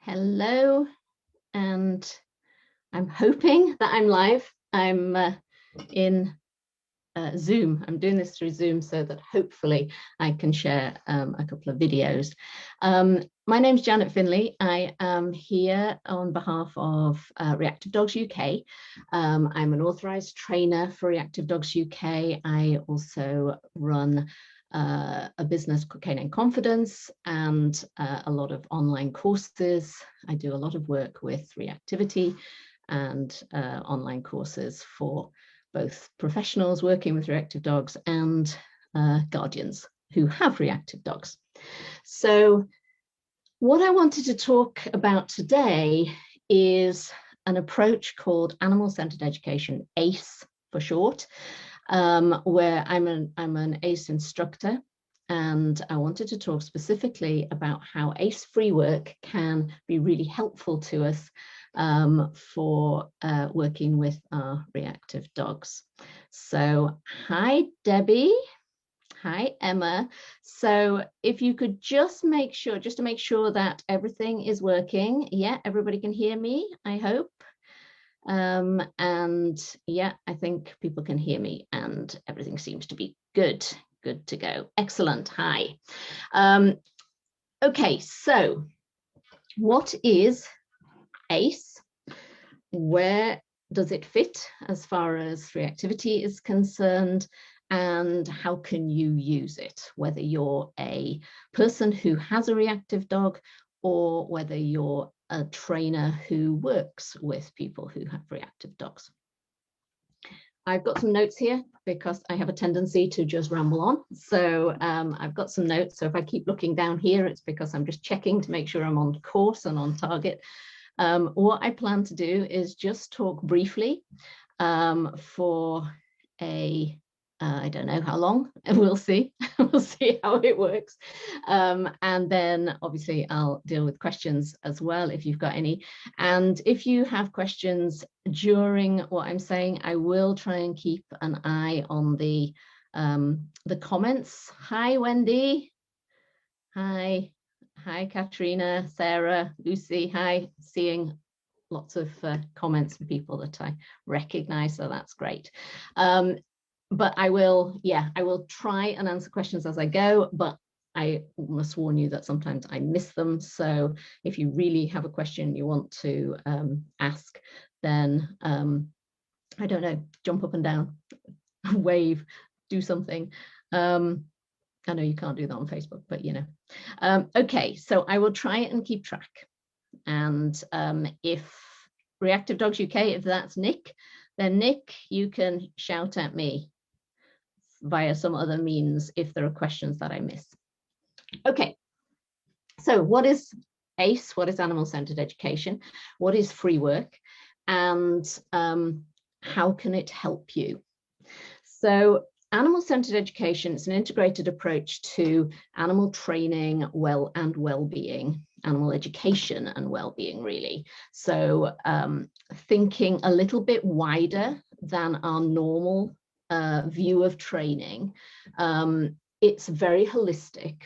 Hello, and I'm hoping that I'm live. I'm in Zoom. I'm doing this through Zoom so that hopefully I can share a couple of videos. My name's Janet Finlay. I am here on behalf of Reactive Dogs UK. I'm an authorised trainer for Reactive Dogs UK. I also run a business called Canine Confidence and a lot of online courses. I do a lot of work with reactivity and online courses for both professionals working with reactive dogs and guardians who have reactive dogs. So what I wanted to talk about today is an approach called animal-centered education, ACE for short, where I'm an ACE instructor, and I wanted to talk specifically about how ACE free work can be really helpful to us for working with our reactive dogs. So hi Debbie, hi Emma. So if you could just to make sure that everything is working. Yeah, everybody can hear me, I hope. And yeah, I think people can hear me and everything seems to be good to go. Excellent. Hi. Okay, so what is ACE? Where does it fit as far as reactivity is concerned? And how can you use it, whether you're a person who has a reactive dog or whether you're a trainer who works with people who have reactive dogs. I've got some notes here because I have a tendency to just ramble on. So I've got some notes. So if I keep looking down here, it's because I'm just checking to make sure I'm on course and on target. What I plan to do is just talk briefly for I don't know how long, we'll see. We'll see how it works. And then obviously I'll deal with questions as well if you've got any. And if you have questions during what I'm saying, I will try and keep an eye on the comments. Hi, Wendy. Hi. Hi, Katrina, Sarah, Lucy. Hi, seeing lots of comments from people that I recognize, so that's great. But I will try and answer questions as I go, but I must warn you that sometimes I miss them. So if you really have a question you want to ask, then I don't know, jump up and down, wave, do something. I know you can't do that on Facebook, but you know. Okay, so I will try and keep track. And if Reactive Dogs UK, if that's Nick, then Nick, you can shout at me via some other means if there are questions that I miss. Okay, so what is ACE? What is animal-centered education? What is free work? And how can it help you? So animal-centered education is an integrated approach to animal training, well-being, animal education and well-being, really. So thinking a little bit wider than our normal view of training. It's very holistic,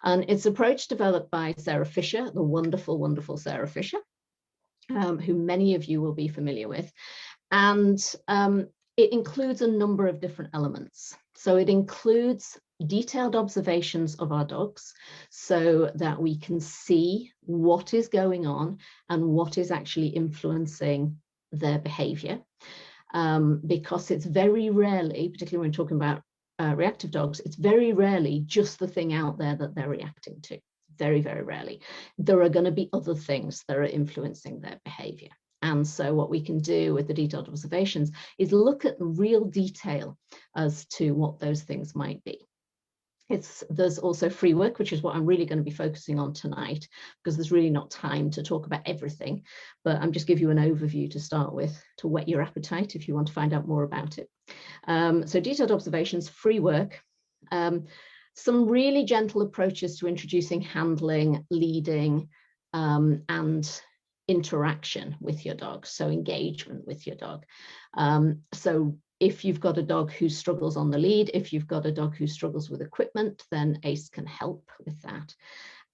and it's an approach developed by Sarah Fisher, the wonderful, wonderful Sarah Fisher, who many of you will be familiar with. And it includes a number of different elements. So it includes detailed observations of our dogs so that we can see what is going on and what is actually influencing their behavior. Because it's very rarely, particularly when we're talking about reactive dogs, it's very rarely just the thing out there that they're reacting to. Very, very rarely. There are going to be other things that are influencing their behavior. And so what we can do with the detailed observations is look at real detail as to what those things might be. There's also free work, which is what I'm really going to be focusing on tonight, because there's really not time to talk about everything, but I'm just give you an overview to start with to whet your appetite if you want to find out more about it. So detailed observations, free work, some really gentle approaches to introducing handling, leading, and interaction with your dog, so engagement with your dog. So if you've got a dog who struggles on the lead, if you've got a dog who struggles with equipment, then ACE can help with that.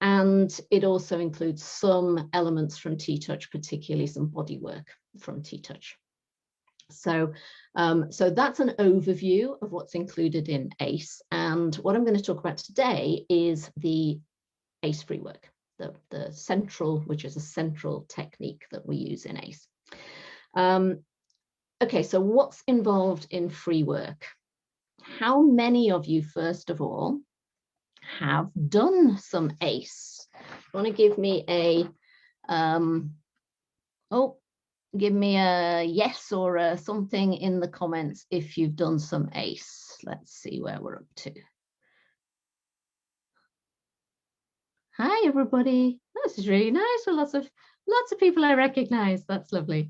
And it also includes some elements from T-Touch, particularly some body work from T-Touch. So, so that's an overview of what's included in ACE. And what I'm going to talk about today is the ACE free work, the central, which is a central technique that we use in ACE. Okay, so what's involved in free work? How many of you, first of all, have done some ACE? Want to give me a give me a yes or a something in the comments if you've done some ACE. Let's see where we're up to. Hi everybody, this is really nice. Well, lots of people I recognize. That's lovely.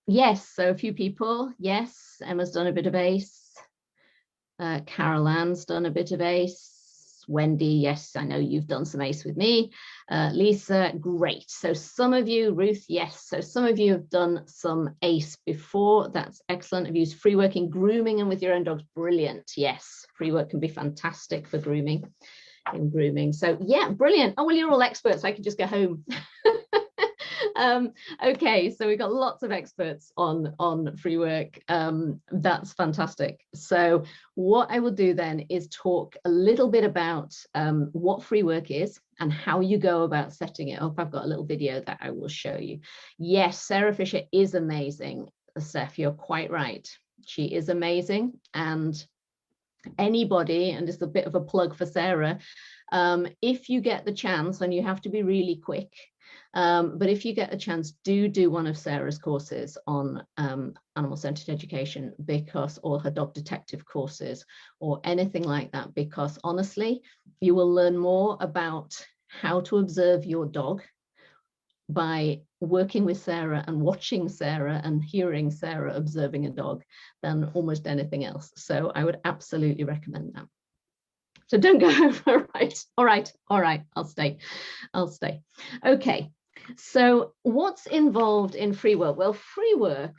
Yes, so a few people. Yes, Emma's done a bit of ACE. Carol Ann's done a bit of ACE. Wendy, yes, I know you've done some ACE with me. Lisa, great. So some of you, Ruth, yes. So some of you have done some ACE before. That's excellent. Have used free work in grooming and with your own dogs. Brilliant. Yes, free work can be fantastic for grooming. In grooming. So yeah, brilliant. Oh, well, you're all experts. I can just go home. Okay, so we've got lots of experts on free work. That's fantastic. So what I will do then is talk a little bit about what free work is and how you go about setting it up. I've got a little video that I will show you. Yes, Sarah Fisher is amazing. Seth, you're quite right. She is amazing. And anybody, and it's a bit of a plug for Sarah, if you get the chance, and you have to be really quick, but if you get a chance, do one of Sarah's courses on animal-centered education, because, or her dog detective courses or anything like that, because honestly, you will learn more about how to observe your dog by working with Sarah and watching Sarah and hearing Sarah observing a dog than almost anything else. So I would absolutely recommend that. So don't go over. All right, I'll stay. Okay, so what's involved in free work? Well, free work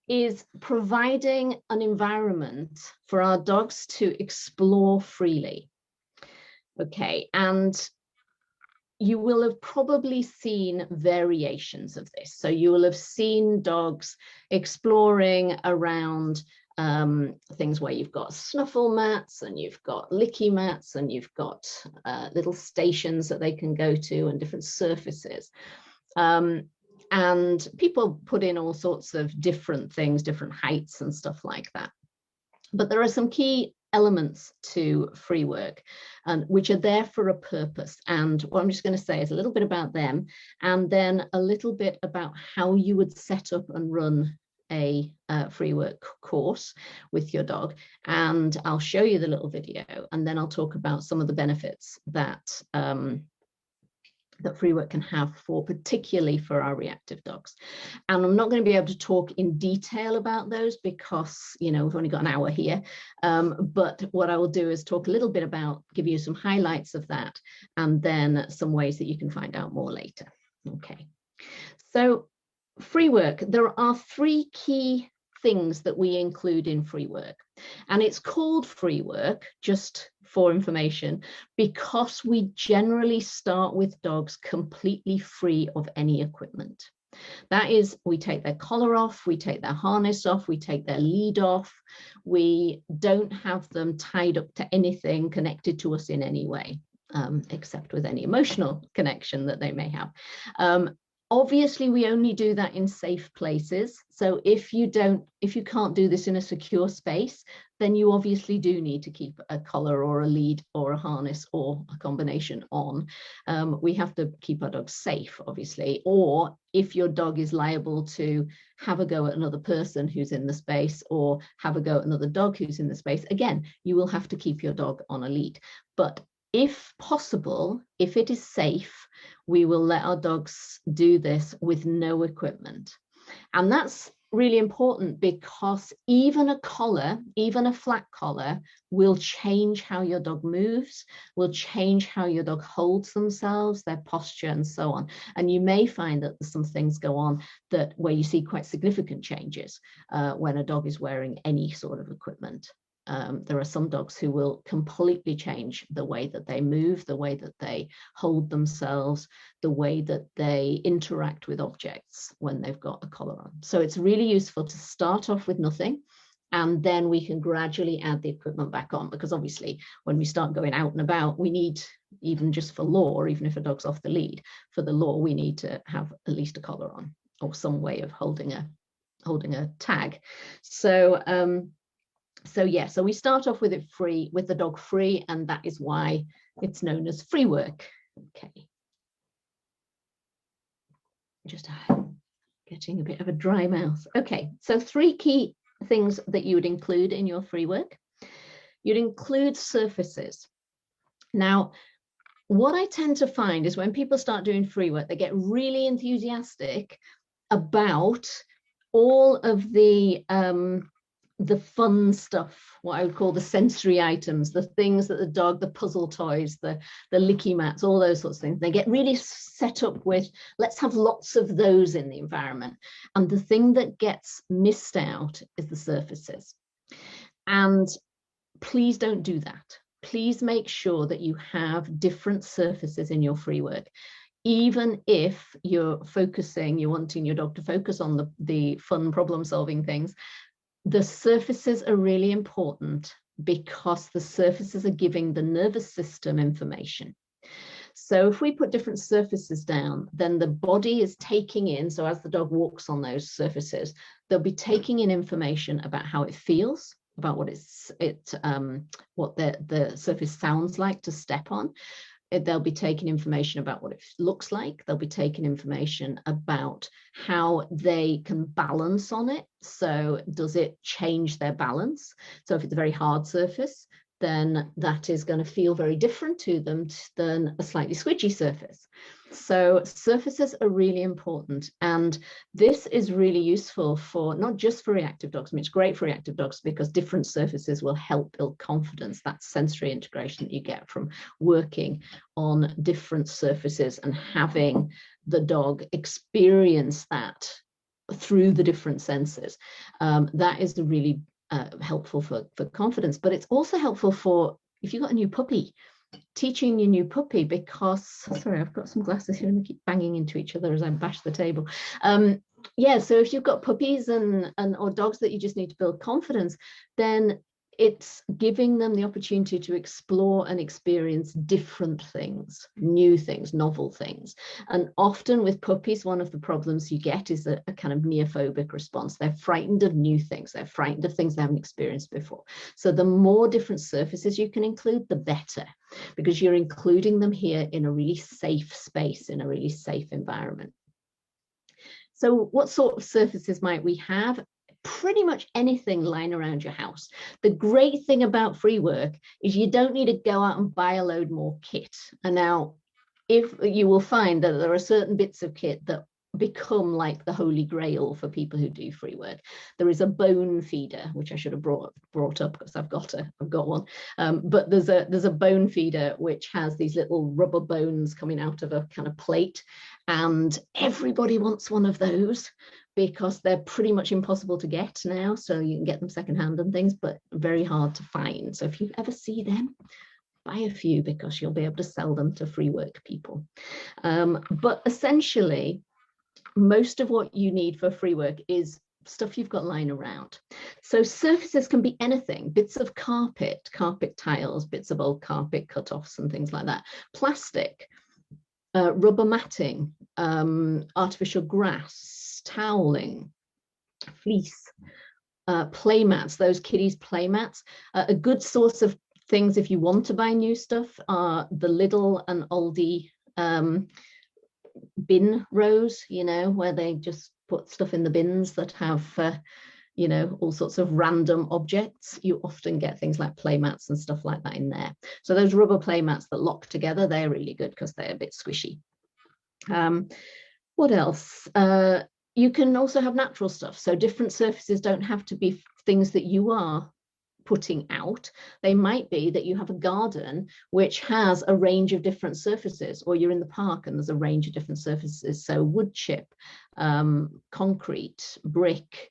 is providing an environment for our dogs to explore freely. Okay, and you will have probably seen variations of this. So you will have seen dogs exploring around things where you've got snuffle mats and you've got licky mats and you've got little stations that they can go to and different surfaces. And people put in all sorts of different things, different heights and stuff like that. But there are some key elements to free work, and which are there for a purpose. And what I'm just going to say is a little bit about them, and then a little bit about how you would set up and run a free work course with your dog. And I'll show you the little video, and then I'll talk about some of the benefits that that free work can have for, particularly for our reactive dogs. And I'm not going to be able to talk in detail about those because, you know, we've only got an hour here. But what I will do is talk a little bit about, give you some highlights of that, and then some ways that you can find out more later. Okay, so free work, there are three key things that we include in free work, and it's called free work, just for information, because we generally start with dogs completely free of any equipment. That is, we take their collar off, we take their harness off, we take their lead off, we don't have them tied up to anything connected to us in any way, except with any emotional connection that they may have. Obviously, we only do that in safe places. So if you can't do this in a secure space, then you obviously do need to keep a collar or a lead or a harness or a combination on. We have to keep our dogs safe, obviously. Or if your dog is liable to have a go at another person who's in the space or have a go at another dog who's in the space, again, you will have to keep your dog on a lead. But if possible, if it is safe, we will let our dogs do this with no equipment. And that's really important because even a collar, even a flat collar, will change how your dog moves, will change how your dog holds themselves, their posture, and so on. And you may find that some things go on where you see quite significant changes when a dog is wearing any sort of equipment. There are some dogs who will completely change the way that they move, the way that they hold themselves, the way that they interact with objects when they've got a collar on. So it's really useful to start off with nothing, and then we can gradually add the equipment back on, because obviously when we start going out and about, we need, even just for law, even if a dog's off the lead, for the law, we need to have at least a collar on or some way of holding a tag. So so we start off with it free, with the dog free, and that is why it's known as free work. Okay. Just getting a bit of a dry mouth. Okay, so 3 key things that you would include in your free work. You'd include surfaces. Now, what I tend to find is when people start doing free work, they get really enthusiastic about all of the fun stuff, what I would call the sensory items, the things that the dog, the puzzle toys, the licky mats, all those sorts of things. They get really set up with, let's have lots of those in the environment. And the thing that gets missed out is the surfaces. And please don't do that. Please make sure that you have different surfaces in your free work. Even if you're wanting your dog to focus on the fun problem solving things, the surfaces are really important, because the surfaces are giving the nervous system information. So if we put different surfaces down, then the body is taking in, so as the dog walks on those surfaces, they'll be taking in information about how it feels, about what what the surface sounds like to step on. They'll be taking information about what it looks like. They'll be taking information about how they can balance on it. So does it change their balance? So if it's a very hard surface, then that is going to feel very different to them than a slightly squidgy surface. So surfaces are really important, and this is really useful for not just for reactive dogs. I mean, it's great for reactive dogs because different surfaces will help build confidence. That sensory integration that you get from working on different surfaces and having the dog experience that through the different senses. That is really helpful for confidence, but it's also helpful for if you've got a new puppy, teaching your new puppy, because, sorry, I've got some glasses here and they keep banging into each other as I bash the table. Yeah, so if you've got puppies or dogs that you just need to build confidence, then it's giving them the opportunity to explore and experience different things, new things, novel things. And often with puppies, one of the problems you get is a kind of neophobic response. They're frightened of new things. They're frightened of things they haven't experienced before. So the more different surfaces you can include, the better, because you're including them here in a really safe space, in a really safe environment. So what sort of surfaces might we have? Pretty much anything lying around your house. The great thing about free work is you don't need to go out and buy a load more kit. And now, if you will find that there are certain bits of kit that become like the holy grail for people who do free work. There is a bone feeder, which I should have brought up because I've got one. But there's a bone feeder which has these little rubber bones coming out of a kind of plate, and everybody wants one of those because they're pretty much impossible to get now. So you can get them secondhand and things, but very hard to find. So if you ever see them, buy a few because you'll be able to sell them to free work people. But essentially, most of what you need for free work is stuff you've got lying around. So surfaces can be anything: bits of carpet tiles, bits of old carpet cut-offs and things like that, plastic, rubber matting, artificial grass, toweling, fleece, play mats, those kiddies play mats. A good source of things if you want to buy new stuff are the Lidl and Aldi bin rows, you know, where they just put stuff in the bins that have you know, all sorts of random objects. You often get things like play mats and stuff like that in there. So those rubber play mats that lock together, they're really good because they're a bit squishy. What else? You can also have natural stuff. So different surfaces don't have to be things that you are putting out. They might be that you have a garden which has a range of different surfaces, or you're in the park and there's a range of different surfaces. So wood chip, concrete, brick,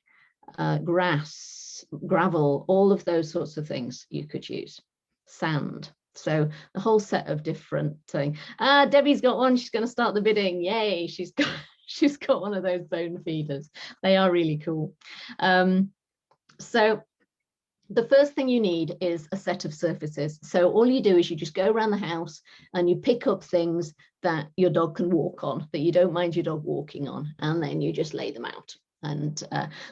grass, gravel, all of those sorts of things you could use. Sand. So the whole set of different things. Debbie's got one. She's going to start the bidding. Yay! She's got one of those bone feeders. They are really cool. So the first thing you need is a set of surfaces. So all you do is you just go around the house and you pick up things that your dog can walk on, that you don't mind your dog walking on, and then you just lay them out. And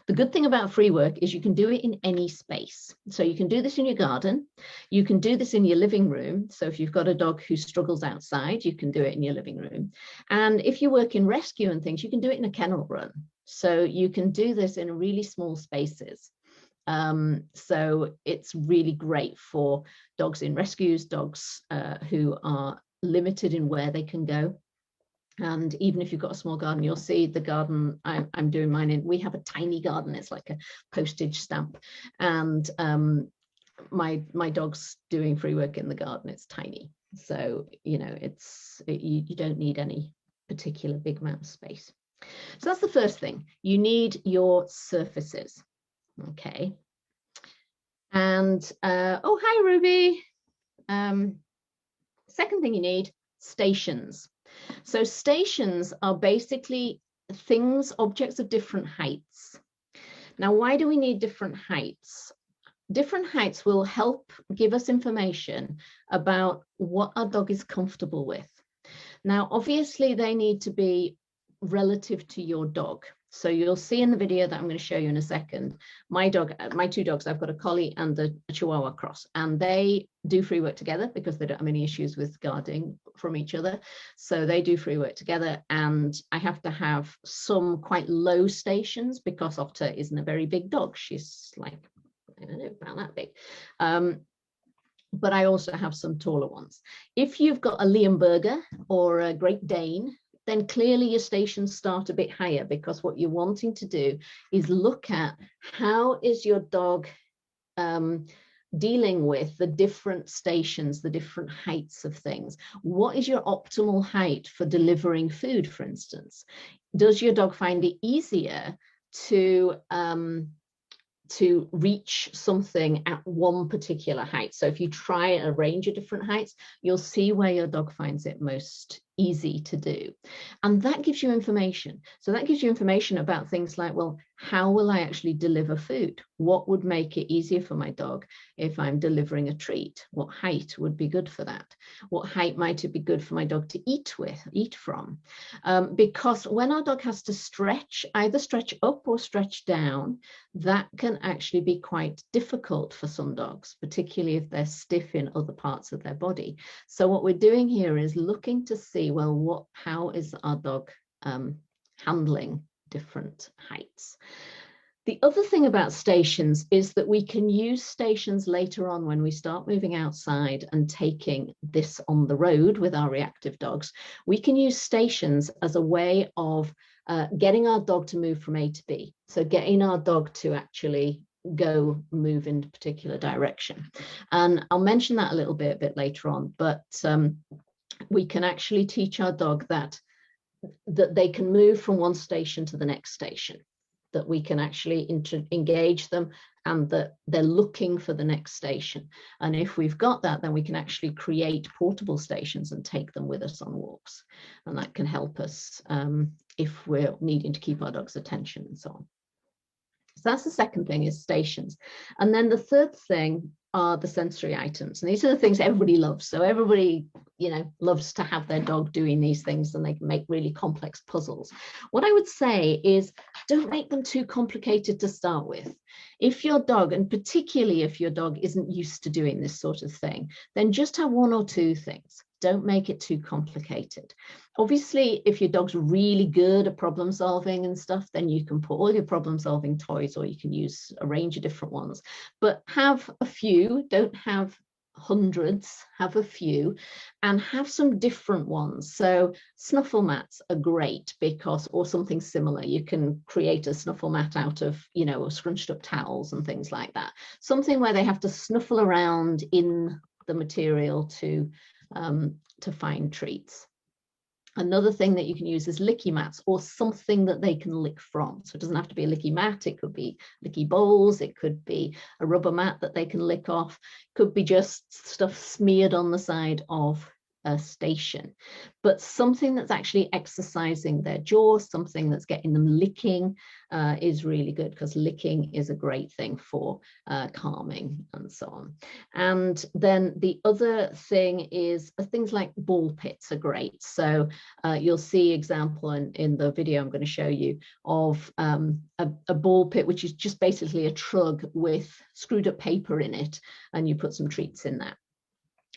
the good thing about free work is you can do it in any space. So you can do this in your garden. You can do this in your living room. So if you've got a dog who struggles outside, you can do it in your living room. And if you work in rescue and things, you can do it in a kennel run. So you can do this in really small spaces. So it's really great for dogs in rescues, dogs who are limited in where they can go. And even if you've got a small garden, you'll see the garden I'm doing mine in. We have a tiny garden. It's like a postage stamp. And my dog's doing free work in the garden. It's tiny. So, you know, you don't need any particular big amount of space. So that's the first thing. You need your surfaces. Okay. And, oh, hi, Ruby. Second thing you need, stations. So stations are basically things, objects of different heights. Now, why do we need different heights? Different heights will help give us information about what our dog is comfortable with. Now, obviously, they need to be relative to your dog. So you'll see in the video that I'm going to show you in a second, my two dogs, I've got a collie and a Chihuahua cross, and they do free work together because they don't have any issues with guarding from each other. So they do free work together, and I have to have some quite low stations because Otter isn't a very big dog. She's like, I don't know, about that big. But I also have some taller ones. If you've got a Leonberger or a Great Dane, then clearly your stations start a bit higher, because what you're wanting to do is look at how is your dog dealing with the different stations, the different heights of things. What is your optimal height for delivering food, for instance? Does your dog find it easier to reach something at one particular height? So if you try a range of different heights, you'll see where your dog finds it most easy to do. And that gives you information. So that gives you information about things like, well, how will I actually deliver food? What would make it easier for my dog if I'm delivering a treat? What height would be good for that? What height might it be good for my dog to eat from? Because when our dog has to stretch, either stretch up or stretch down, that can actually be quite difficult for some dogs, particularly if they're stiff in other parts of their body. So what we're doing here is looking to see, well, how is our dog handling different heights? The other thing about stations is that we can use stations later on when we start moving outside and taking this on the road with our reactive dogs. We can use stations as a way of getting our dog to move from A to B. So getting our dog to actually move in a particular direction. And I'll mention that a little bit later on, but we can actually teach our dog that they can move from one station to the next station, that we can actually engage them, and that they're looking for the next station. And if we've got that, then we can actually create portable stations and take them with us on walks. And that can help us if we're needing to keep our dog's attention and so on. So that's the second thing, is stations. And then the third thing are the sensory items. And these are the things everybody loves. So everybody, you know, loves to have their dog doing these things, and they can make really complex puzzles. What I would say is, don't make them too complicated to start with. If your dog, and particularly if your dog isn't used to doing this sort of thing, then just have one or two things. Don't make it too complicated. Obviously, if your dog's really good at problem solving and stuff, then you can put all your problem solving toys, or you can use a range of different ones. But have a few, don't have hundreds, have a few, and have some different ones. So snuffle mats are great, because, or something similar, you can create a snuffle mat out of, you know, scrunched up towels and things like that. Something where they have to snuffle around in the material to find treats. Another thing that you can use is licky mats or something that they can lick from. So it doesn't have to be a licky mat. It could be licky bowls. It could be a rubber mat that they can lick off. It could be just stuff smeared on the side of a station, but something that's actually exercising their jaw, something that's getting them licking is really good, because licking is a great thing for calming and so on. And then the other thing is things like ball pits are great. So you'll see example in the video I'm going to show you of a ball pit, which is just basically a trug with screwed up paper in it, and you put some treats in that.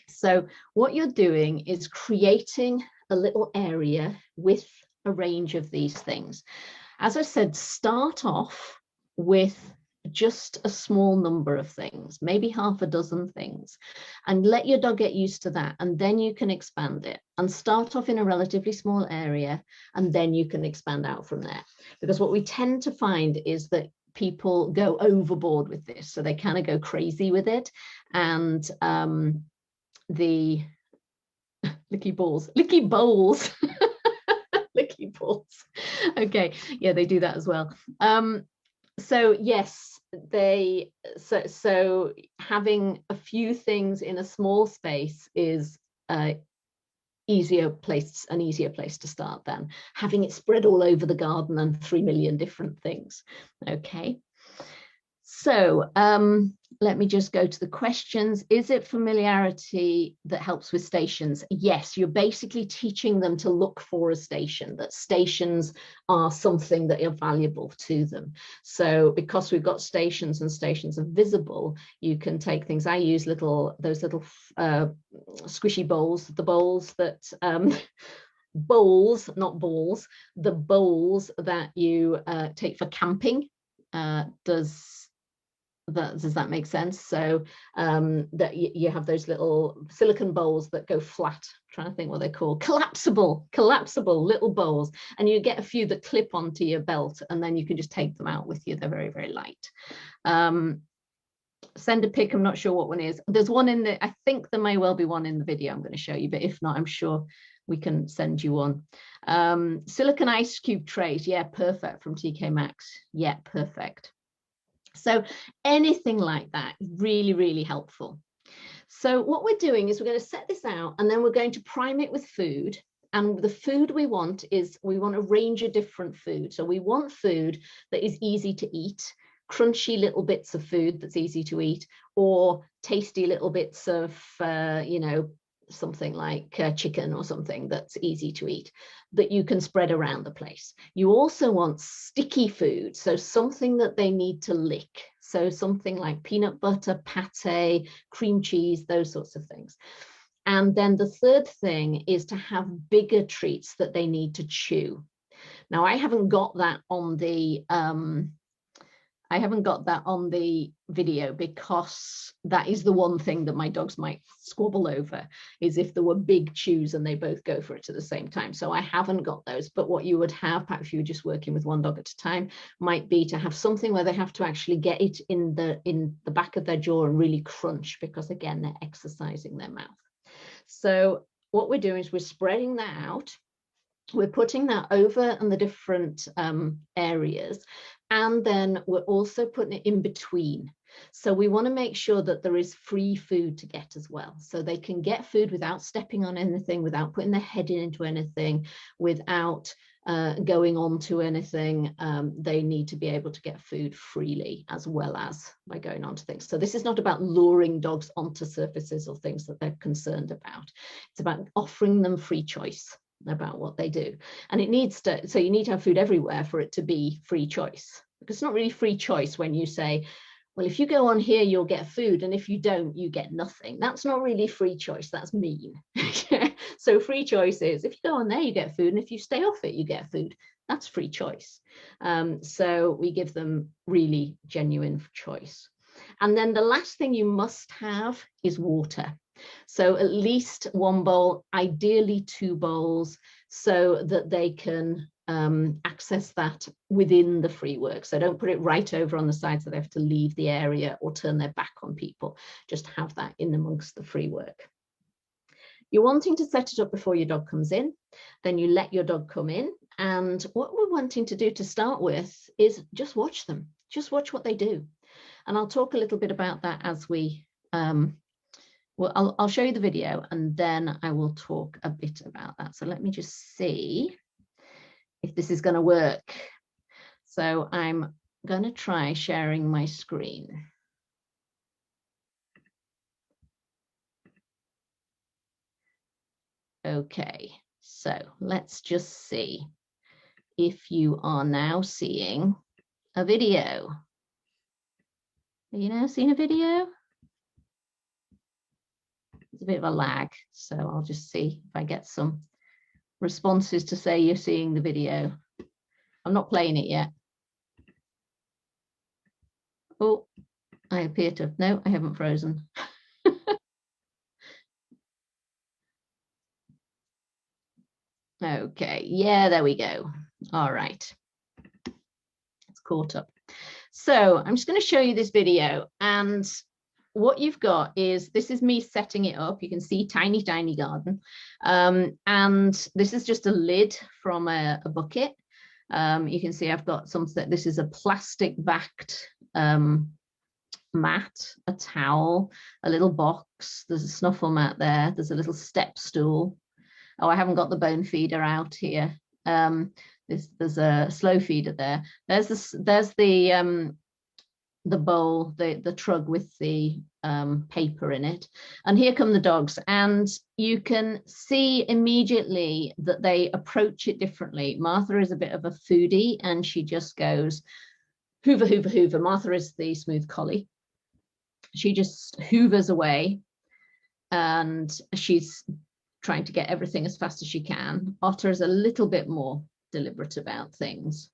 So what you're doing is creating a little area with a range of these things. As I said, start off with just a small number of things, maybe half a dozen things, and let your dog get used to that. And then you can expand it and start off in a relatively small area, and then you can expand out from there. Because what we tend to find is that people go overboard with this. So they kind of go crazy with it. And the licky bowls, licky bowls. Okay, yeah, they do that as well. So yes, so having a few things in a small space is an easier place to start than having it spread all over the garden and 3 million different things. Okay. So let me just go to the questions. Is it familiarity that helps with stations? Yes, you're basically teaching them to look for a station, that stations are something that are valuable to them. So because we've got stations and stations are visible, you can take things. I use those little squishy bowls, the bowls that bowls, not balls, the bowls that you take for camping. Does that make sense? So that you have those little silicone bowls that go flat. I'm trying to think what they're called. Collapsible little bowls, and you get a few that clip onto your belt, and then you can just take them out with you. They're very, very light. Send a pic. I'm not sure what one is. There's one in the, I think there may well be one in the video I'm going to show you, but if not, I'm sure we can send you one. Silicone ice cube trays. Yeah, perfect, from TK Maxx. Yeah, perfect. So anything like that, really, really helpful. So what we're doing is we're going to set this out, and then we're going to prime it with food. And the food we want a range of different food. So we want food that is easy to eat, crunchy little bits of food that's easy to eat, or tasty little bits of, something like chicken or something that's easy to eat, that you can spread around the place. You also want sticky food, so something that they need to lick. So something like peanut butter, pate, cream cheese, those sorts of things. And then the third thing is to have bigger treats that they need to chew. Now, I haven't got that on the video, because that is the one thing that my dogs might squabble over, is if there were big chews and they both go for it at the same time. So I haven't got those. But what you would have, perhaps if you were just working with one dog at a time, might be to have something where they have to actually get it in the back of their jaw and really crunch, because again, they're exercising their mouth. So what we're doing is we're spreading that out. We're putting that over in the different areas, and then we're also putting it in between. So we want to make sure that there is free food to get as well. So they can get food without stepping on anything, without putting their head into anything, without going on to anything. They need to be able to get food freely, as well as by going on to things. So this is not about luring dogs onto surfaces or things that they're concerned about. It's about offering them free choice about what they do. And it needs to, so you need to have food everywhere for it to be free choice. Because it's not really free choice when you say, well, if you go on here, you'll get food, and if you don't, you get nothing. That's not really free choice. That's mean. So free choice is, if you go on there, you get food, and if you stay off it, you get food. That's free choice. So we give them really genuine choice. And then the last thing you must have is water. So at least one bowl, ideally 2 bowls, so that they can access that within the free work. So don't put it right over on the side so they have to leave the area or turn their back on people. Just have that in amongst the free work. You're wanting to set it up before your dog comes in, then you let your dog come in. And what we're wanting to do to start with is just watch them, just watch what they do. And I'll talk a little bit about that as we, well, I'll show you the video and then I will talk a bit about that. So let me just see if this is going to work. So I'm going to try sharing my screen. Okay, so let's just see if you are now seeing a video. Are you now seeing a video? It's a bit of a lag, so I'll just see if I get some responses to say you're seeing the video. I'm not playing it yet. Oh, I appear to, no, I haven't frozen. Okay, yeah, there we go. All right, it's caught up. So I'm just going to show you this video, and what you've got is, this is me setting it up. You can see tiny, tiny garden. And this is just a lid from a bucket. You can see I've got something, this is a plastic backed mat, a towel, a little box. There's a snuffle mat there. There's a little step stool. Oh, I haven't got the bone feeder out here. There's a slow feeder there. There's the bowl, the trug with the paper in it. And here come the dogs. And you can see immediately that they approach it differently. Martha is a bit of a foodie and she just goes, hoover, hoover, hoover. Martha is the smooth collie. She just hoovers away and she's trying to get everything as fast as she can. Otter is a little bit more deliberate about things.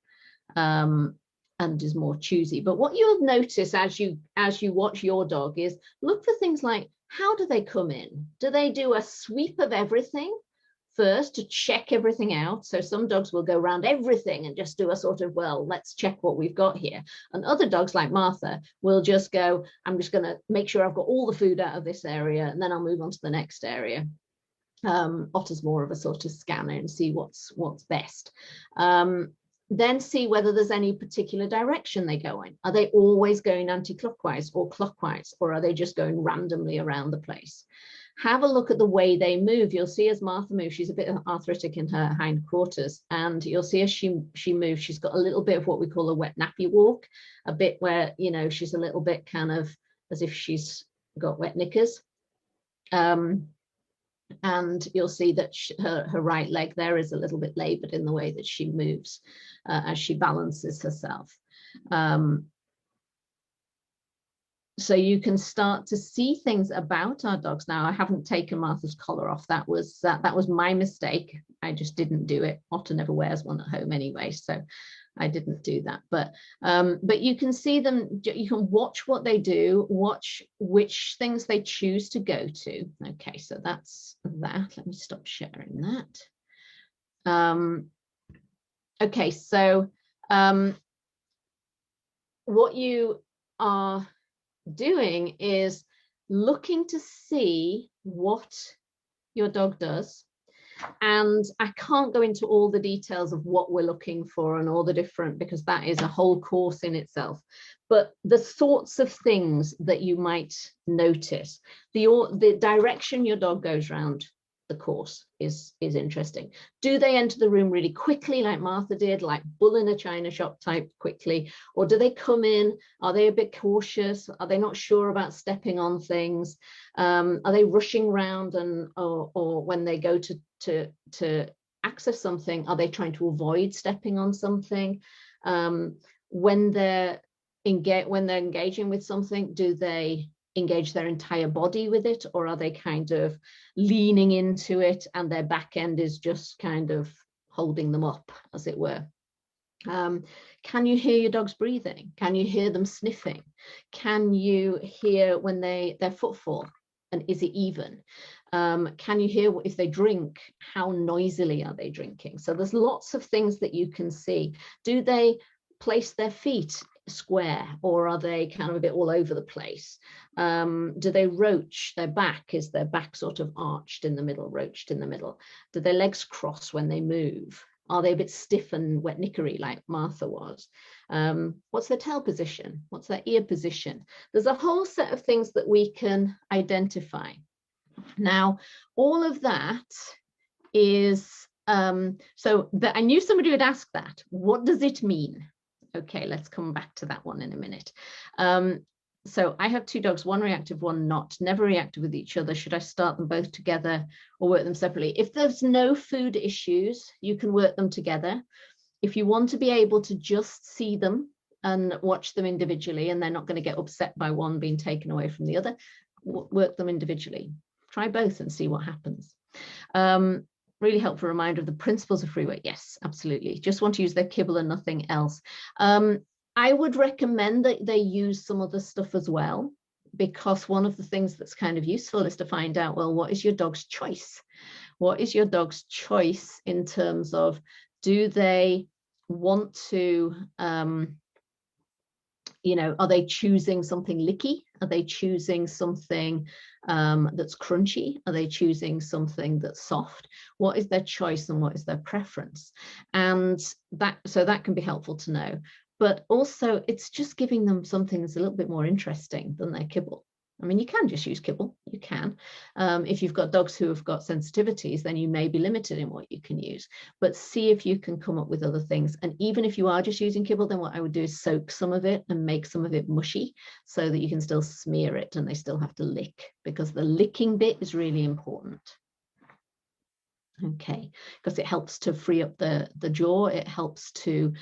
And is more choosy. But what you'll notice as you watch your dog is look for things like, how do they come in? Do they do a sweep of everything first to check everything out? So some dogs will go around everything and just do a sort of, well, let's check what we've got here. And other dogs like Martha will just go, I'm just going to make sure I've got all the food out of this area and then I'll move on to the next area. Otter's more of a sort of scanner and see what's best. Then see whether there's any particular direction they go in. Are they always going anti-clockwise or clockwise, or are they just going randomly around the place? Have a look at the way they move. You'll see as Martha moves, she's a bit arthritic in her hindquarters, and you'll see as she moves, she's got a little bit of what we call a wet nappy walk, a bit where, you know, she's a little bit kind of as if she's got wet knickers. And you'll see that her right leg there is a little bit labored in the way that she moves as she balances herself. So you can start to see things about our dogs. Now, I haven't taken Martha's collar off. That was my mistake. I just didn't do it. Otter never wears one at home anyway, so I didn't do that. But you can see them. You can watch what they do, watch which things they choose to go to. Okay, so that's that. Let me stop sharing that. Okay, so what you are doing is looking to see what your dog does. And I can't go into all the details of what we're looking for and all the different, because that is a whole course in itself. But the sorts of things that you might notice, the direction your dog goes around the course is interesting. Do they enter the room really quickly like Martha did, like bull in a china shop type quickly? Or do they come in? Are they a bit cautious? Are they not sure about stepping on things? Are they rushing around, and or when they go to access something, are they trying to avoid stepping on something? When they're engaging with something, do they engage their entire body with it, or are they kind of leaning into it and their back end is just kind of holding them up, as it were? Can you hear your dog's breathing? Can you hear them sniffing? Can you hear when their footfall, and is it even? Can you hear if they drink? How noisily are they drinking? So there's lots of things that you can see. Do they place their feet square, or are they kind of a bit all over the place? Do they roach their back? Is their back sort of arched in the middle, roached in the middle? Do their legs cross when they move? Are they a bit stiff and wet knickery like Martha was? What's their tail position? What's their ear position? There's a whole set of things that we can identify. Now, all of that is, so that I knew somebody would ask that. What does it mean? Okay, let's come back to that one in a minute. So I have two dogs, one reactive, one not, never reactive with each other. Should I start them both together or work them separately? If there's no food issues, you can work them together. If you want to be able to just see them and watch them individually, and they're not going to get upset by one being taken away from the other, work them individually. Try both and see what happens. Really helpful reminder of the principles of free work. Yes, absolutely. Just want to use their kibble and nothing else. I would recommend that they use some other stuff as well, because one of the things that's kind of useful is to find out, well, what is your dog's choice? What is your dog's choice in terms of, do they want to, you know, are they choosing something licky? Are they choosing something that's crunchy? Are they choosing something that's soft? What is their choice and what is their preference? And so that can be helpful to know. But also, it's just giving them something that's a little bit more interesting than their kibble. I mean, you can just use kibble, you can. If you've got dogs who have got sensitivities, then you may be limited in what you can use, but see if you can come up with other things. And even if you are just using kibble, then what I would do is soak some of it and make some of it mushy so that you can still smear it and they still have to lick, because the licking bit is really important. Okay, because it helps to free up the jaw, it helps to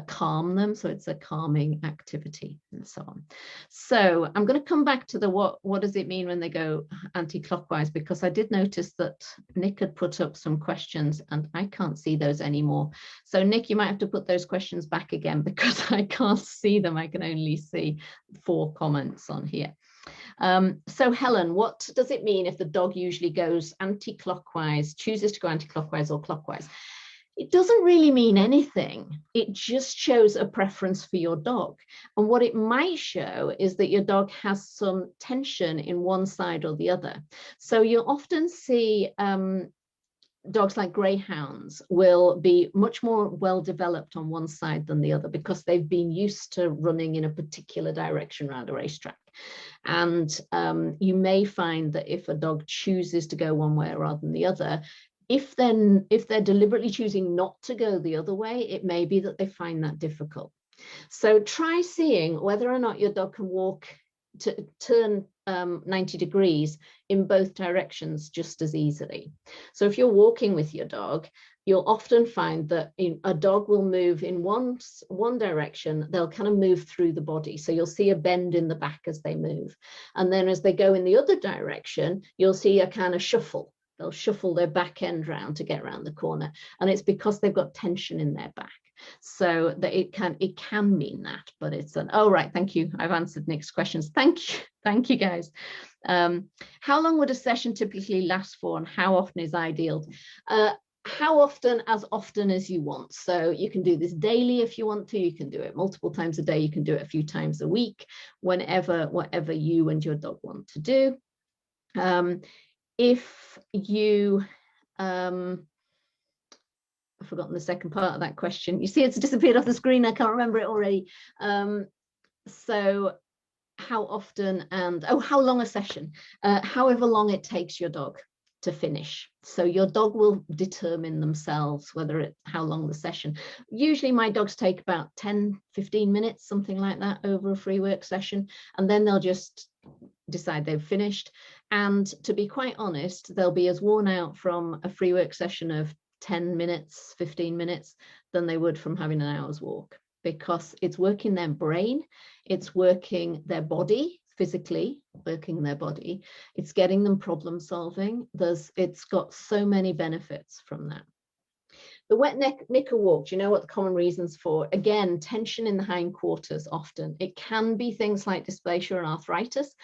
calm them, so it's a calming activity and so on. So I'm going to come back to the what does it mean when they go anti-clockwise, because I did notice that Nick had put up some questions and I can't see those anymore. So Nick, you might have to put those questions back again, because I can't see them. I can only see 4 comments on here. So Helen, what does it mean if the dog usually goes anti-clockwise, chooses to go anti-clockwise or clockwise? It doesn't really mean anything. It just shows a preference for your dog. And what it might show is that your dog has some tension in one side or the other. So you'll often see dogs like greyhounds will be much more well developed on one side than the other, because they've been used to running in a particular direction around a racetrack. And you may find that if a dog chooses to go one way rather than the other, if they're deliberately choosing not to go the other way, it may be that they find that difficult. So try seeing whether or not your dog can walk to turn 90 degrees in both directions just as easily. So if you're walking with your dog, you'll often find that a dog will move in one direction, they'll kind of move through the body. So you'll see a bend in the back as they move. And then as they go in the other direction, you'll see a kind of shuffle. They'll shuffle their back end round to get around the corner. And it's because they've got tension in their back. So that it can mean that, but it's oh right, thank you. I've answered Nick's questions. Thank you guys. How long would a session typically last for, and how often is ideal? How often? As often as you want. So you can do this daily if you want to. You can do it multiple times a day. You can do it a few times a week, whatever you and your dog want to do. If you I've forgotten the second part of that question. You see, it's disappeared off the screen. I can't remember it already. So how often and how long a session? However long it takes your dog to finish. So your dog will determine themselves how long the session. Usually my dogs take about 10-15 minutes, something like that, over a free work session, and then they'll just decide they've finished. And to be quite honest, they'll be as worn out from a free work session of 10 minutes, 15 minutes than they would from having an hour's walk, because it's working their brain, it's working their body, physically working their body, it's getting them problem solving. It's got so many benefits from that. The wet knicker walk, do you know what the common reasons for? Again, tension in the hindquarters often. It can be things like dysplasia and arthritis.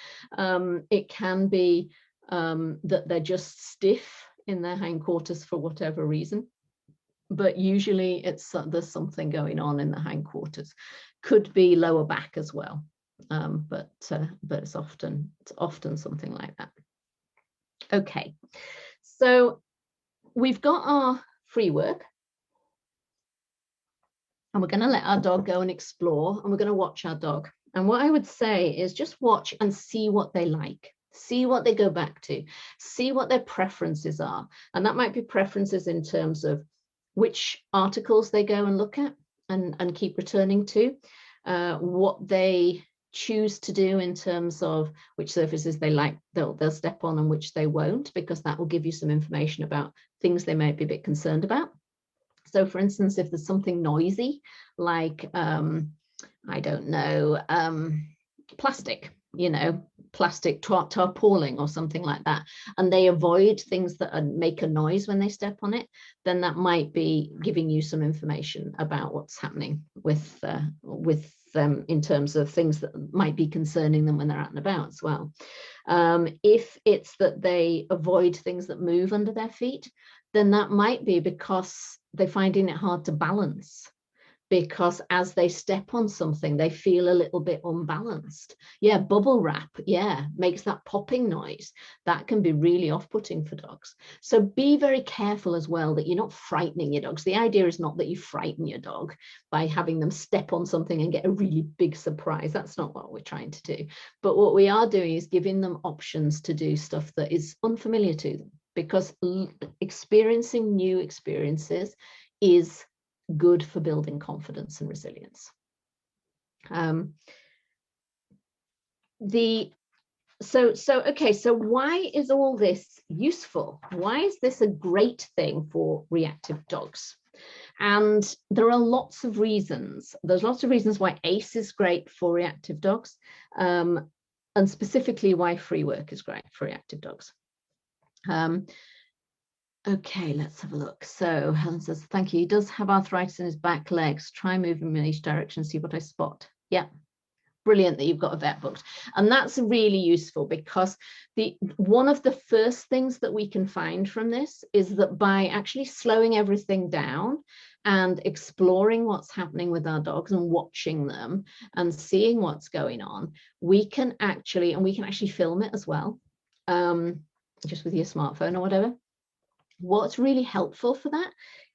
It can be that they're just stiff in their hindquarters for whatever reason. but usually there's something going on in the hindquarters. Could be lower back as well, but it's often something like that. Okay, so we've got our free work, and we're going to let our dog go and explore, and we're going to watch our dog. And what I would say is just watch and see what they like. See what they go back to, see what their preferences are. And that might be preferences in terms of which articles they go and look at and keep returning to, what they choose to do in terms of which surfaces they like, they'll step on and which they won't, because that will give you some information about things they might be a bit concerned about. So for instance, if there's something noisy, like, I don't know, plastic, plastic tarpaulin or something like that, and they avoid things that make a noise when they step on it, then that might be giving you some information about what's happening with them in terms of things that might be concerning them when they're out and about as well. If it's that they avoid things that move under their feet, then that might be because they're finding it hard to balance, because as they step on something, they feel a little bit unbalanced. Yeah, bubble wrap, yeah, makes that popping noise. That can be really off-putting for dogs. So be very careful as well that you're not frightening your dogs. The idea is not that you frighten your dog by having them step on something and get a really big surprise. That's not what we're trying to do. But what we are doing is giving them options to do stuff that is unfamiliar to them, because experiencing new experiences is good for building confidence and resilience. So why is all this useful? Why is this a great thing for reactive dogs? And there are lots of reasons. There's lots of reasons why ACE is great for reactive dogs, and specifically why free work is great for reactive dogs. Okay, let's have a look. So Helen says, thank you. He does have arthritis in his back legs. Try moving him in each direction, see what I spot. Yeah, brilliant that you've got a vet booked. And that's really useful, because one of the first things that we can find from this is that by actually slowing everything down and exploring what's happening with our dogs and watching them and seeing what's going on, we can actually film it as well, just with your smartphone or whatever. What's really helpful for that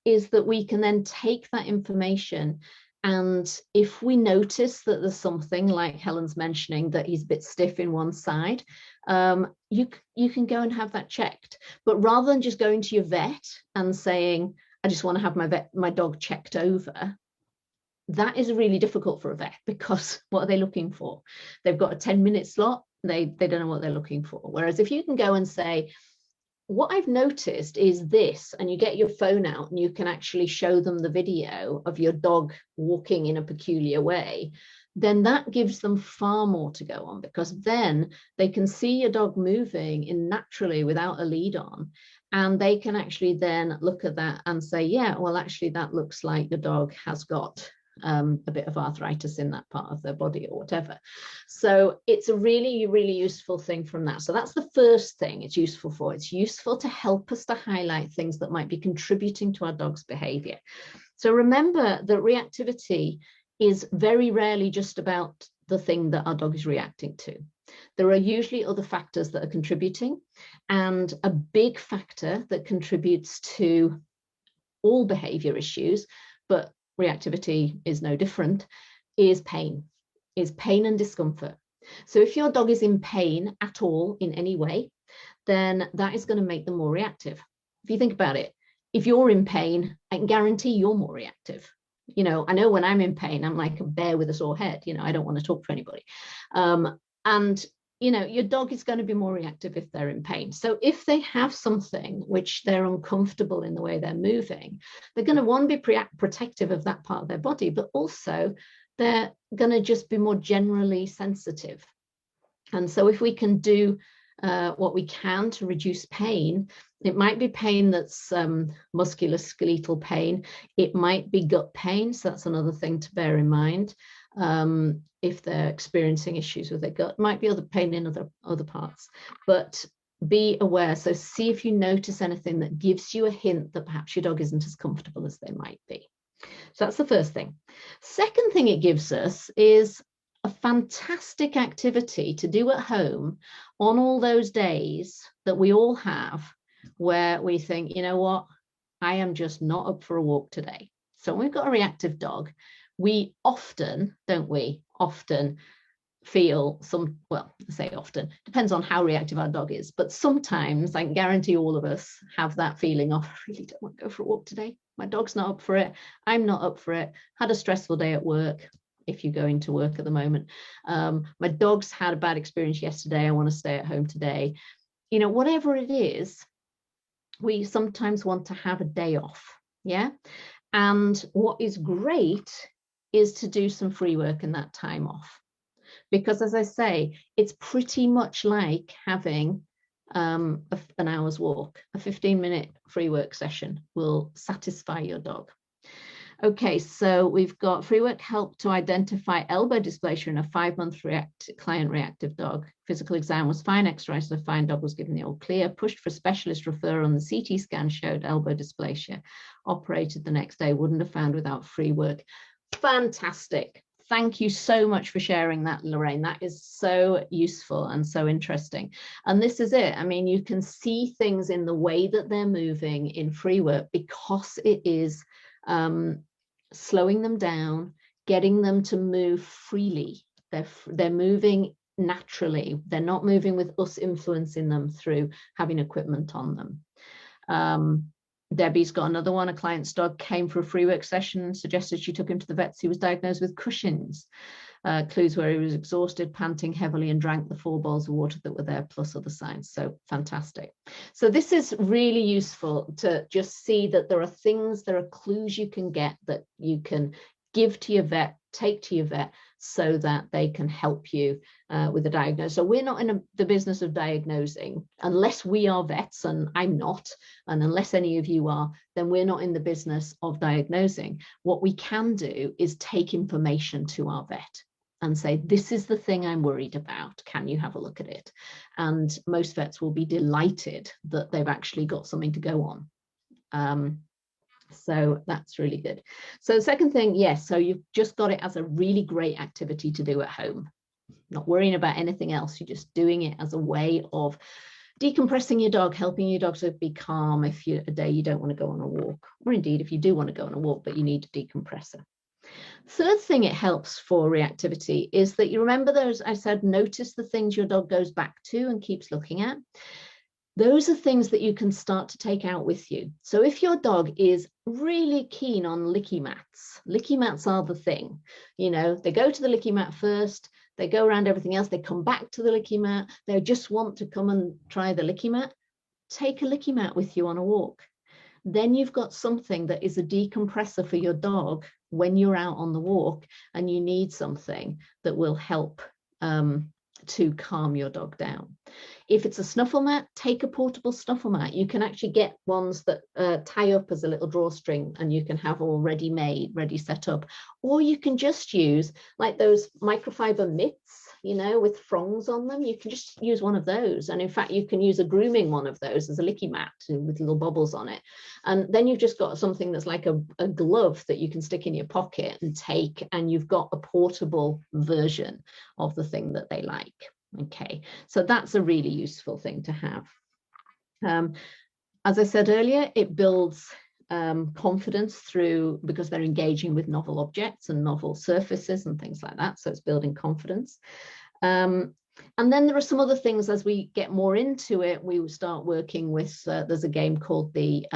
is that we can then take that information, and if we notice that there's something like Helen's mentioning, that he's a bit stiff in one side, you can go and have that checked. But rather than just going to your vet and saying, I just want to have my dog checked over, that is really difficult for a vet, because what are they looking for? They've got a 10-minute slot. They don't know what they're looking for. Whereas if you can go and say, what I've noticed is this, and you get your phone out and you can actually show them the video of your dog walking in a peculiar way, then that gives them far more to go on, because then they can see your dog moving in naturally without a lead on, and they can actually then look at that and say, yeah, well, actually that looks like your dog has got a bit of arthritis in that part of their body or whatever. So it's a really, really useful thing from that. So that's the first thing it's useful for. It's useful to help us to highlight things that might be contributing to our dog's behavior. So remember that reactivity is very rarely just about the thing that our dog is reacting to. There are usually other factors that are contributing, and a big factor that contributes to all behavior issues, but reactivity is no different, is pain and discomfort. So if your dog is in pain at all in any way, then that is going to make them more reactive. If you think about it, if you're in pain, I can guarantee you're more reactive. I know when I'm in pain, I'm like a bear with a sore head. I don't want to talk to anybody. And your dog is going to be more reactive if they're in pain. So if they have something which they're uncomfortable in the way they're moving, they're going to want to be protective of that part of their body, but also they're going to just be more generally sensitive. And so if we can do what we can to reduce pain, it might be pain that's musculoskeletal pain. It might be gut pain. So that's another thing to bear in mind. If they're experiencing issues with their gut, might be other pain in other parts. But be aware. So see if you notice anything that gives you a hint that perhaps your dog isn't as comfortable as they might be. So that's the first thing. Second thing it gives us is a fantastic activity to do at home on all those days that we all have where we think, you know what, I am just not up for a walk today. So when we've got a reactive dog, we often, don't we, often feel some, well, I say often, depends on how reactive our dog is, but sometimes I can guarantee all of us have that feeling of, I really don't want to go for a walk today. My dog's not up for it. I'm not up for it. Had a stressful day at work, if you go into work at the moment. My dog's had a bad experience yesterday. I want to stay at home today. You know, whatever it is, we sometimes want to have a day off. Yeah. And what is great is to do some free work in that time off. Because as I say, it's pretty much like having an hour's walk. A 15-minute free work session will satisfy your dog. Okay, so we've got free work help to identify elbow dysplasia in a 5-month client reactive dog. Physical exam was fine, X-ray, so fine, dog was given the all clear, pushed for specialist referral on the CT scan, showed elbow dysplasia, operated the next day, wouldn't have found without free work. Fantastic. Thank you so much for sharing that, Lorraine. That is so useful and so interesting. And this is it. I mean, you can see things in the way that they're moving in free work because it is slowing them down, getting them to move freely. They're moving naturally. They're not moving with us influencing them through having equipment on them. Debbie's got another one. A client's dog came for a free work session, suggested she took him to the vets. He was diagnosed with Cushing's. Clues where he was exhausted, panting heavily, and drank the 4 bowls of water that were there, plus other signs. So fantastic. So this is really useful to just see that there are things, there are clues you can get that you can give to your vet, take to your vet, so that they can help you with the diagnosis. So we're not in the business of diagnosing, unless we are vets, and I'm not, and unless any of you are, then we're not in the business of diagnosing. What we can do is take information to our vet and say, this is the thing I'm worried about. Can you have a look at it? And most vets will be delighted that they've actually got something to go on. So that's really good. So the second thing, yes, so you've just got it as a really great activity to do at home. Not worrying about anything else, you're just doing it as a way of decompressing your dog, helping your dog to be calm if you're a day you don't want to go on a walk, or indeed if you do want to go on a walk but you need a decompressor. Third thing it helps for reactivity is that you remember those, I said, notice the things your dog goes back to and keeps looking at. Those are things that you can start to take out with you. So if your dog is really keen on licky mats are the thing. You know, they go to the licky mat first, they go around everything else, they come back to the licky mat, they just want to come and try the licky mat. Take a licky mat with you on a walk. Then you've got something that is a decompressor for your dog when you're out on the walk and you need something that will help to calm your dog down. If it's a snuffle mat, take a portable snuffle mat. You can actually get ones that tie up as a little drawstring and you can have all ready made, ready set up. Or you can just use like those microfiber mitts, you know, with frongs on them. You can just use one of those. And in fact, you can use a grooming one of those as a licky mat with little bobbles on it. And then you've just got something that's like a glove that you can stick in your pocket and take, and you've got a portable version of the thing that they like. Okay, so that's a really useful thing to have. As I said earlier, it builds confidence through, because they're engaging with novel objects and novel surfaces and things like that. So it's building confidence. And then there are some other things as we get more into it. We will start working with, there's a game called the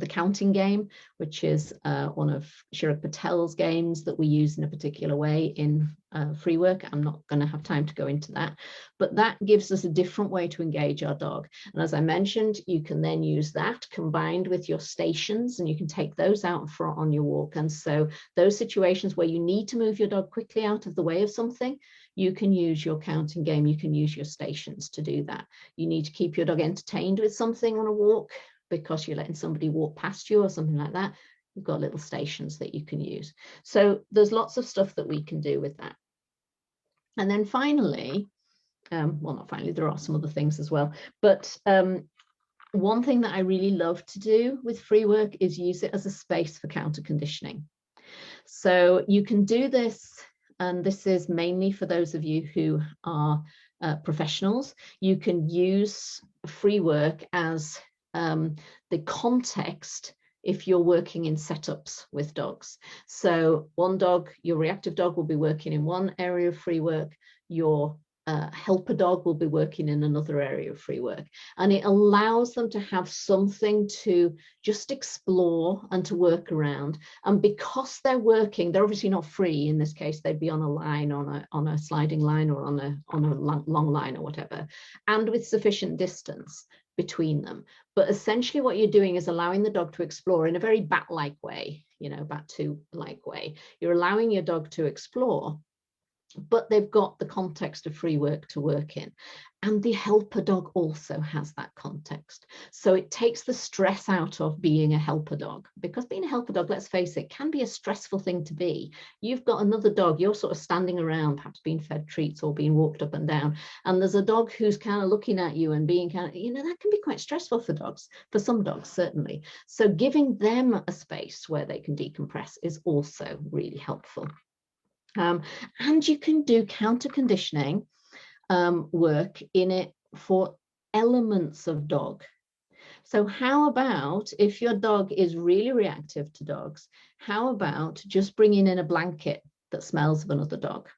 counting game, which is one of Chirag Patel's games that we use in a particular way in free work. I'm not going to have time to go into that, but that gives us a different way to engage our dog. And as I mentioned, you can then use that combined with your stations, and you can take those out front on your walk. And so those situations where you need to move your dog quickly out of the way of something, you can use your counting game, you can use your stations to do that. You need to keep your dog entertained with something on a walk, because you're letting somebody walk past you or something like that, you've got little stations that you can use. So there's lots of stuff that we can do with that. And then finally, Well, not finally, there are some other things as well. But one thing that I really love to do with free work is use it as a space for counter conditioning. So you can do this, and this is mainly for those of you who are professionals. You can use free work as the context if you're working in setups with dogs. So one dog, your reactive dog, will be working in one area of free work. Your helper dog will be working in another area of free work, and it allows them to have something to just explore and to work around. And because they're working, they're obviously not free. In this case, they'd be on a line, on a sliding line, or on a long line or whatever, and with sufficient distance between them. But essentially what you're doing is allowing the dog to explore in a very bat-like way, bat-2-like way. You're allowing your dog to explore, but they've got the context of free work to work in. And the helper dog also has that context. So it takes the stress out of being a helper dog, because being a helper dog, let's face it, can be a stressful thing to be. You've got another dog, you're sort of standing around, perhaps being fed treats or being walked up and down, and there's a dog who's kind of looking at you and being kind of, that can be quite stressful for dogs, for some dogs, certainly. So giving them a space where they can decompress is also really helpful. And you can do counter conditioning work in it for elements of dog. So how about if your dog is really reactive to dogs, how about just bringing in a blanket that smells of another dog,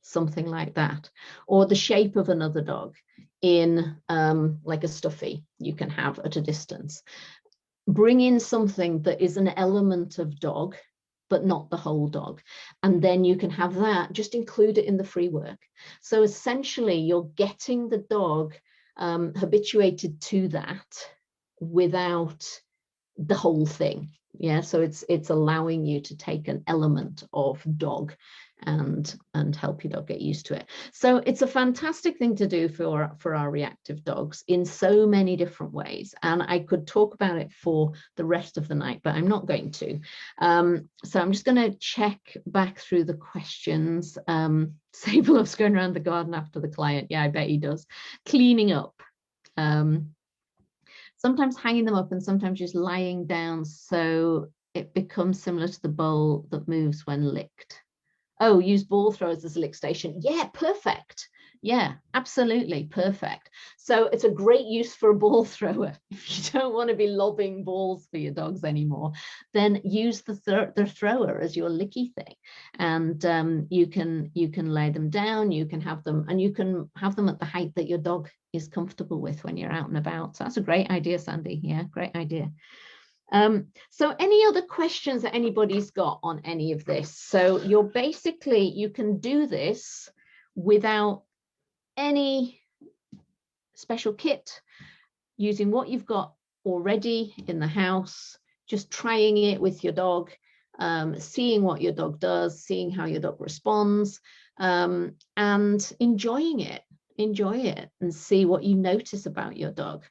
something like that, or the shape of another dog in like a stuffy you can have at a distance. Bring in something that is an element of dog, but not the whole dog. And then you can have that, just include it in the free work. So essentially you're getting the dog habituated to that without the whole thing. Yeah, so it's allowing you to take an element of dog and help your dog get used to it. So it's a fantastic thing to do for our reactive dogs in so many different ways. And I could talk about it for the rest of the night, but I'm not going to. So I'm just going to check back through the questions. Sable loves going around the garden after the client. Yeah, I bet he does. Cleaning up. Sometimes hanging them up and sometimes just lying down so it becomes similar to the bowl that moves when licked. Oh, use ball throwers as a lick station. Yeah, perfect. Yeah, absolutely perfect. So it's a great use for a ball thrower. If you don't want to be lobbing balls for your dogs anymore, then use the thrower as your licky thing. And you can lay them down, you can have them, and you can have them at the height that your dog is comfortable with when you're out and about. So that's a great idea, Sandy. Yeah, great idea. So any other questions that anybody's got on any of this? So you can do this without any special kit, using what you've got already in the house, just trying it with your dog, seeing what your dog does, seeing how your dog responds, and enjoying it. Enjoy it and see what you notice about your dog.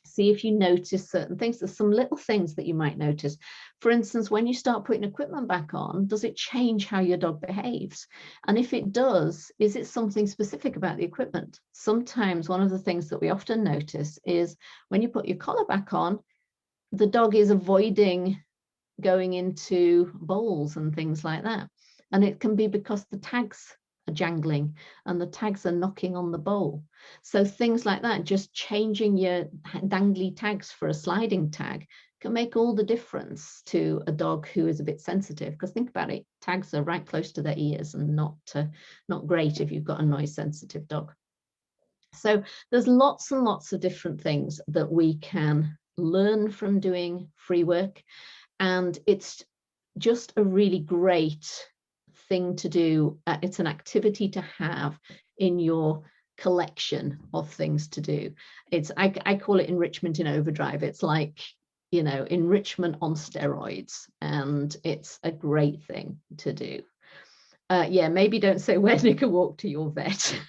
See if you notice certain things. There's some little things that you might notice. For instance, when you start putting equipment back on, does it change how your dog behaves? And if it does, is it something specific about the equipment? Sometimes one of the things that we often notice is when you put your collar back on, the dog is avoiding going into bowls and things like that. And it can be because the tags are jangling and the tags are knocking on the bowl. So things like that, just changing your dangly tags for a sliding tag can make all the difference to a dog who is a bit sensitive. Because think about it, tags are right close to their ears and not great if you've got a noise sensitive dog. So there's lots and lots of different things that we can learn from doing free work. And it's just a really great thing to do. It's an activity to have in your collection of things to do. I call it enrichment in overdrive. It's like, enrichment on steroids, and it's a great thing to do. Yeah, maybe don't say where they can walk to your vet.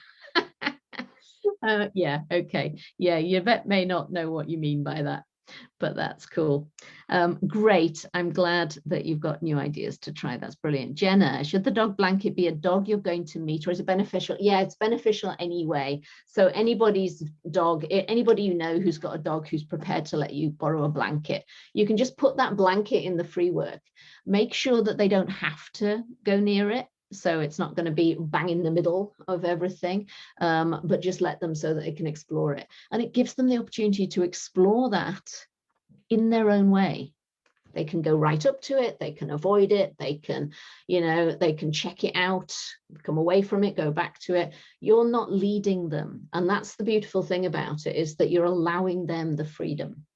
Yeah, okay. Yeah, your vet may not know what you mean by that. but that's cool. Great. I'm glad that you've got new ideas to try. That's brilliant. Jenna, should the dog blanket be a dog you're going to meet, or is it beneficial? Yeah, it's beneficial anyway. So anybody's dog, anybody you know who's got a dog who's prepared to let you borrow a blanket, you can just put that blanket in the free work. Make sure that they don't have to go near it. So it's not going to be bang in the middle of everything, but just let them so that they can explore it. And it gives them the opportunity to explore that in their own way. They can go right up to it, they can avoid it, they can, they can check it out, come away from it, go back to it. You're not leading them. And that's the beautiful thing about it, is that you're allowing them the freedom.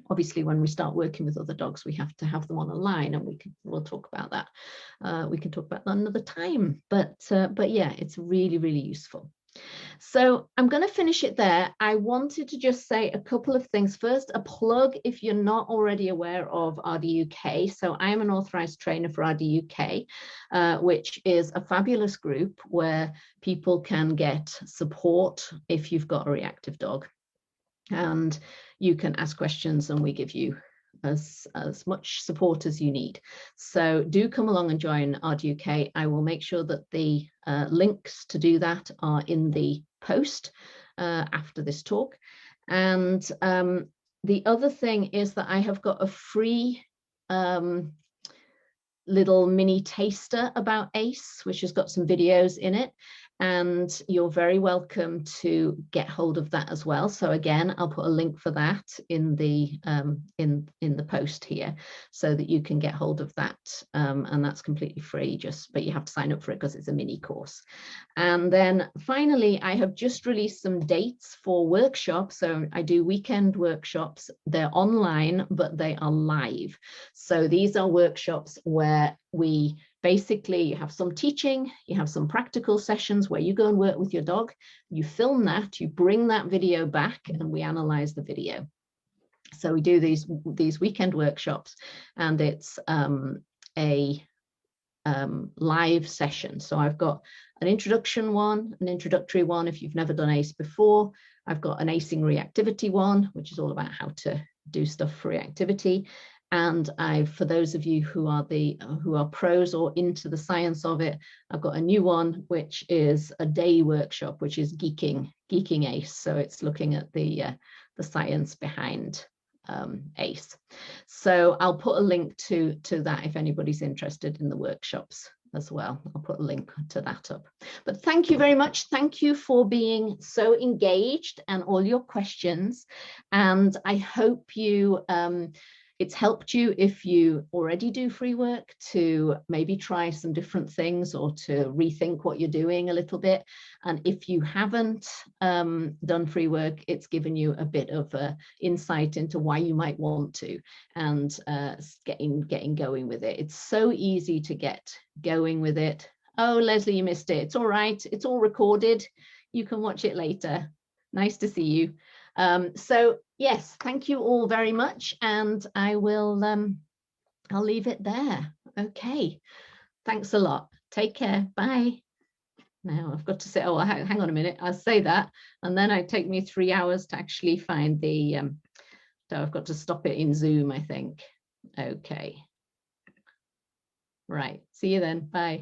Obviously, when we start working with other dogs, we have to have them on a line, and we'll talk about that. We can talk about that another time. But yeah, it's really, really useful. So I'm going to finish it there. I wanted to just say a couple of things. First, a plug if you're not already aware of RDUK. So I am an authorized trainer for RDUK, which is a fabulous group where people can get support if you've got a reactive dog. And you can ask questions and we give you as much support as you need. So do come along and join RDUK. I will make sure that the links to do that are in the post after this talk. And the other thing is that I have got a free little mini taster about ACE, which has got some videos in it. And you're very welcome to get hold of that as well. So again, I'll put a link for that in the post here, so that you can get hold of that. And that's completely free, but you have to sign up for it because it's a mini course. And then finally, I have just released some dates for workshops. So I do weekend workshops. They're online, but they are live. So these are workshops where we basically have some teaching, you have some practical sessions where you go and work with your dog, you film that, you bring that video back, and we analyze the video. So we do these weekend workshops, and it's a live session. So I've got an introductory one if you've never done ACE before. I've got an acing reactivity one, which is all about how to do stuff for reactivity. And for those of you who are pros or into the science of it, I've got a new one, which is a day workshop, which is geeking ACE. So it's looking at the science behind ACE. So I'll put a link to that if anybody's interested in the workshops as well. I'll put a link to that up. But thank you very much. Thank you for being so engaged and all your questions. And I hope it's helped you, if you already do free work, to maybe try some different things or to rethink what you're doing a little bit. And if you haven't done free work, it's given you a bit of insight into why you might want to, and getting going with it. It's so easy to get going with it. Oh, Leslie, you missed it. It's all right. It's all recorded. You can watch it later. Nice to see you. So yes, thank you all very much, and I will I'll leave it there. Okay, thanks a lot. Take care. Bye. Now I've got to say, oh, hang on a minute. I'll say that, and then it take me 3 hours to actually find the so I've got to stop it in Zoom, I think. Okay. Right. See you then. Bye.